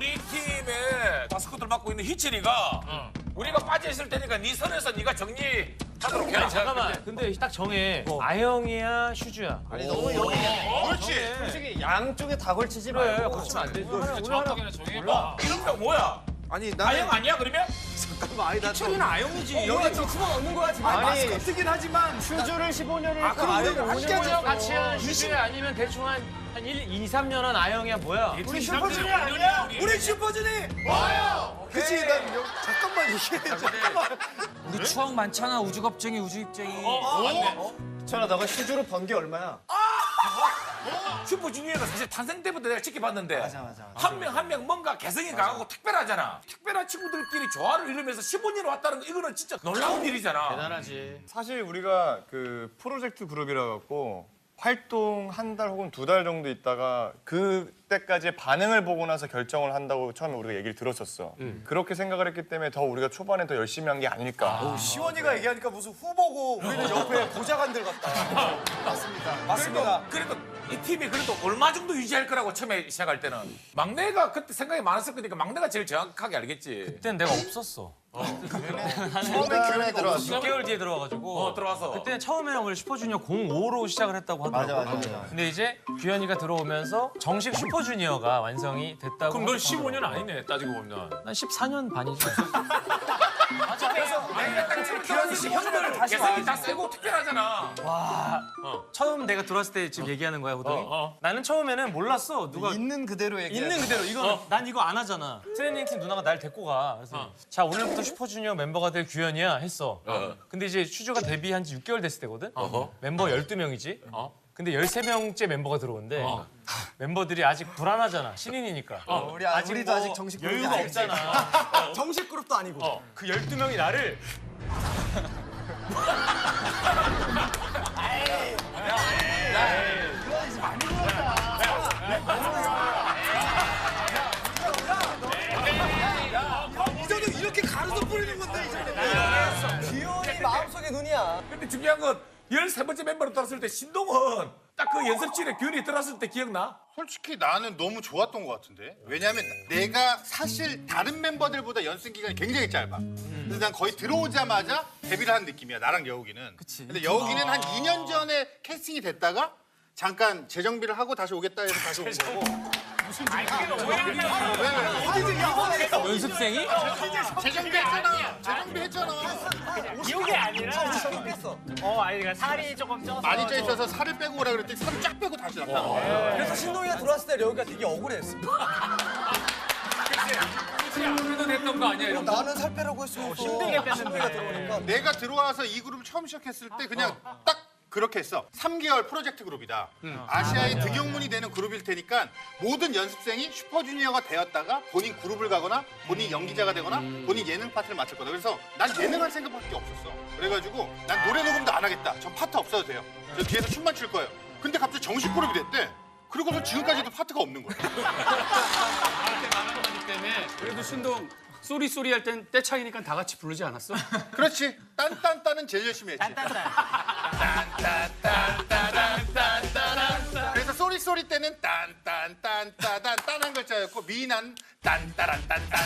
우리 팀의 마스코트를 맡고 있는 희철이가 우리가 빠져있을 테니까 네 선에서 네가 정리하도록 해. 잠깐만. 근데 딱 정해. 아영이야, 슈즈야. 아니 너무 여기야. 그렇지. 솔직히 양쪽에 다 걸치지 말고. 거치면 안 돼. 정확하게 정해봐. 이름표 뭐야? 아니 아영 아니야 그러면? 잠깐만 아니 나 희철이는 아영이지. 여기 좀 집어넣는 거야 지금. 아니 마스코트긴 하지만 슈즈를 15년을 아, 그럼 우리가 함께 하자. 같이 한 슈즈야 아니면 대충 한 2, 3년 한 아영이야 뭐야? 우리 슈퍼주니 아니야? 우리 슈퍼주니 와요. 그치 난 잠깐만 얘기해. 잠깐만. 우리 추억 많잖아. 우주겁쟁이, 우주입쟁이. 맞네. 천아 너가 슈즈로 번 게 얼마야? 슈퍼주니어가 사실 탄생 때부터 내가 지켜봤는데 맞아. 한 명 한 명 뭔가 개성이 강하고 특별하잖아. 특별한 친구들끼리 조화를 이루면서 15년 왔다는 거 이거는 진짜 놀라운 일이잖아. 대단하지. 사실 우리가 그 프로젝트 그룹이라 갖고 활동 한 달 혹은 2달 정도 있다가 그때까지의 반응을 보고 나서 결정을 한다고 처음에 우리가 얘기를 들었었어. 그렇게 생각을 했기 때문에 더 우리가 초반에 더 열심히 한 게 아닐까. 시원이가 얘기하니까 무슨 후보고 우리는 옆에 보좌관들 같다. 맞습니다. 그래도 이 팀이 그래도 얼마 정도 유지할 거라고 처음에 시작할 때는 막내가 그때 생각이 많았을 거니까 막내가 제일 정확하게 알겠지. 그땐 내가 없었어. 처음에 규현이 들어왔어. 6개월 뒤에 들어와가지고. 들어와서. 그때 처음에는 원래 슈퍼주니어 05로 시작을 했다고 하더라고. 맞아. 근데 이제 규현이가 들어오면서 정식 슈퍼주니어가 완성이 됐다고. 그럼 넌 15년 아니네 따지고 보면. 난 14년 반이지. 그래서 내가 딱 지금 규현이 씨 형들 개성이 다 세고 특별하잖아. 처음 내가 들어왔을 때 지금 얘기하는 거야, 호동이? 나는 처음에는 몰랐어. 누가 있는 그대로 얘기해. 있는 그대로 이거 난 이거 안 하잖아. 트레이닝팀 누나가 날 데리고 가. 그래서 자 오늘부터 슈퍼주니어 멤버가 될 규현이야 했어. 근데 이제 슈즈가 데뷔한 지 6개월 됐을 때거든. 멤버 12명이지. 근데 13명째 멤버가 들어오는데 멤버들이 아직 불안하잖아. 신인이니까. 우리도 아직 정식 그룹이 여유가 아니지. 없잖아. 정식 그룹도 아니고. 그 12명이 나를 이전에 이렇게 가로서 뿌리는 건데 이전에. 귀여운이 마음속에 눈이야. 근데 중요한 건 13번째 멤버로 들어왔을 때 신동은 딱 그 연습실에 규현이 들어왔을 때 기억나? 솔직히 나는 너무 좋았던 것 같은데. 왜냐면 내가 사실 다른 멤버들보다 연습 기간이 굉장히 짧아. 그래서 난 거의 들어오자마자 데뷔를 한 느낌이야, 나랑 여우기는. 근데 여우기는 한 2년 전에 캐스팅이 됐다가 잠깐 재정비를 하고 다시 오겠다 해서 다시 온 거고. 연습생이? 재정비했잖아. 재정비했잖아. 기억이 아니라 그러니까 살이 조금 쪄서 많이 쪄 있어서 살을 빼고 오라 그랬더니 살을 쫙 빼고 다시 나타난 거야. 그래서 신동이가 들어왔을 때 여기가 되게 억울했어. 우리도 했던 거 아니야 이런 거. 나는 살 빼라고 했으면 힘들게 뺐는데. 내가 들어와서 이 그룹을 처음 시작했을 때 그냥 딱 그렇게 했어. 3개월 프로젝트 그룹이다. 아시아의 등용문이 되는 그룹일 테니까 모든 연습생이 슈퍼주니어가 되었다가 본인 그룹을 가거나 본인 연기자가 되거나 본인 예능 파트를 맡을 거다. 그래서 난 예능할 생각밖에 없었어. 그래가지고 난 노래 녹음도 안 하겠다. 전 파트 없어도 돼요. 저 뒤에서 춤만 출 거예요. 근데 갑자기 정식 그룹이 됐대. 그리고서 지금까지도 파트가 없는 거야. 때문에 그래도 신동 쏘리 할 땐 때 차이니까 다 같이 부르지 않았어? 그렇지. 딴딴딴은 제일 열심히 했지. 그래서 쏘리 때는 딴딴딴따단 딴한 글자였고 미난 딴따란딴딴.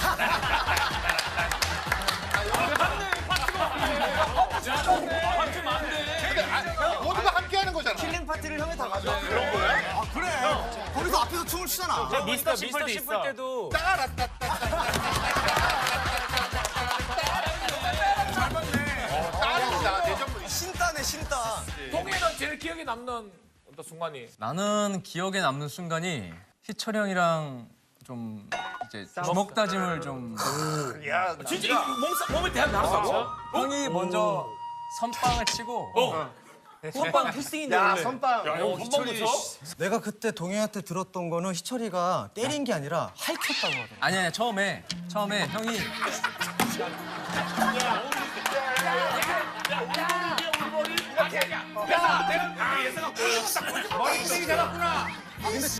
모두가 함께 하는 거잖아. 힐링 파티를 형이 다 가져. 그런 거야? 그래. 거기서 앞에서 춤을 추잖아. 미스터 심플 때도 따라오자 내전문이. 신따네 신따. 동해는 제일 기억에 남는 어떤 순간이? 나는 기억에 남는 순간이 희철이 형이랑 좀 이제 주먹 다짐을 좀 진짜 몸을 대한 나왔어. 형이 먼저 선빵을 치고 선빵 필승인데 야 원래. 선빵. 희철이 내가 그때 동해한테 들었던 거는 희철이가 때린 게 아니라 핥혔다고 하더라고. 아니야 처음에 형이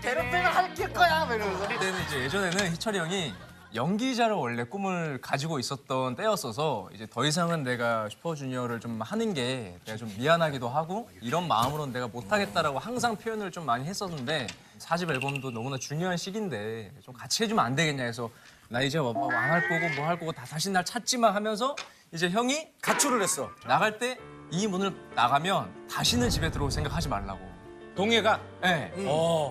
괴롭히면 할킬 거야. 이러면서. 그때는 이제 예전에는 희철이 형이 연기자를 원래 꿈을 가지고 있었던 때였어서 이제 더 이상은 내가 슈퍼주니어를 좀 하는 게 내가 좀 미안하기도 하고 이런 마음으로는 내가 못하겠다라고 항상 표현을 좀 많이 했었는데 4집 앨범도 너무나 중요한 시기인데 좀 같이 해주면 안 되겠냐 해서 나 이제 왕할 거고 뭐 할 거고 다 다시 날 찾지마 하면서 이제 형이 가출을 했어. 나갈 때 이 문을 나가면 다시는 집에 들어올 생각하지 말라고. 동해가 네.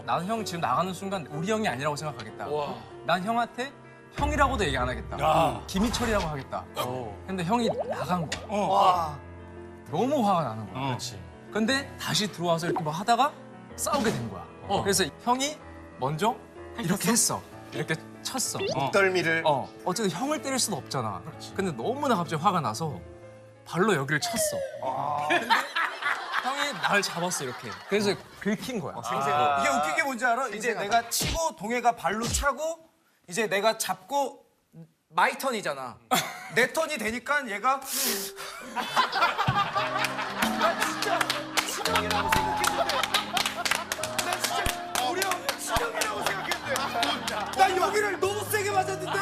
나는 형 지금 나가는 순간 우리 형이 아니라고 생각하겠다. 난 형한테 형이라고도 얘기 안 하겠다. 김희철이라고 하겠다. 근데 형이 나간 거야. 너무 화가 나는 거야. 그렇지. 근데 다시 들어와서 이렇게 뭐 하다가 싸우게 된 거야. 그래서 형이 먼저 이렇게 했어. 이렇게 쳤어. 목덜미를 어쨌든 형을 때릴 수도 없잖아. 근데 너무나 갑자기 화가 나서 발로 여기를 쳤어. 근데 형이 나를 잡았어 이렇게. 그래서 긁힌 거야. 이게 웃긴 게 뭔지 알아? 이제 내가 치고 동해가 발로 차고 이제 내가 잡고 마이 턴이잖아. 내 턴이 되니까 얘가 나 진짜 신영이라고 생각했는데 나 진짜 우리 형 신영이라고 생각했는데 나 여기를 너무 세게 맞았는데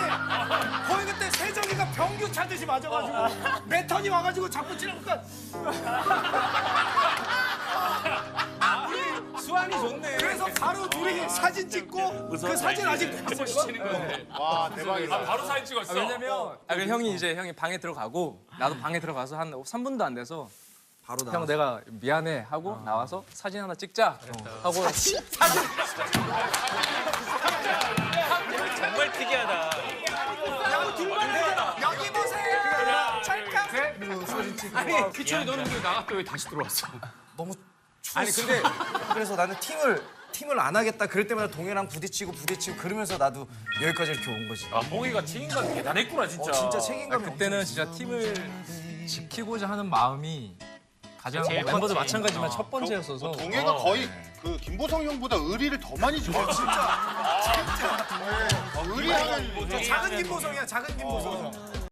거의 그때 세정이가 병규 차듯이 맞아가지고 내 턴이 와가지고 자꾸 찌르니까 수완이 좋네. 그래서 바로 둘이 사진 찍고 그 사진 아직도 갖고 있어. 와 대박이다. 바로 사진 찍었어. 왜냐면 형이 방에 들어가고 나도 방에 들어가서 한 3분도 안 돼서 바로 형 내가 미안해 하고 나와서 사진 하나 찍자 하고 정말 특이하다. 여기 보세요. 아니 희철이 너는 왜 나갔다 왜 다시 들어왔어? 너무 추웠어. 아니 근데 그래서 나는 팀을 안 하겠다. 그럴 때마다 동해랑 부딪히고 그러면서 나도 여기까지 이렇게 온 거지. 아, 봉이가 책임감 대단했구나 진짜. 진짜 책임감이 그때는 진짜 팀을 지키고자 하는 마음이 가장 제일 멤버도 컸지. 마찬가지지만 첫 번째였어서 동해가 거의 그 김보성 형보다 의리를 더 많이 줘. 진짜. 의리하는 작은 김보성이야. 작은 김보성.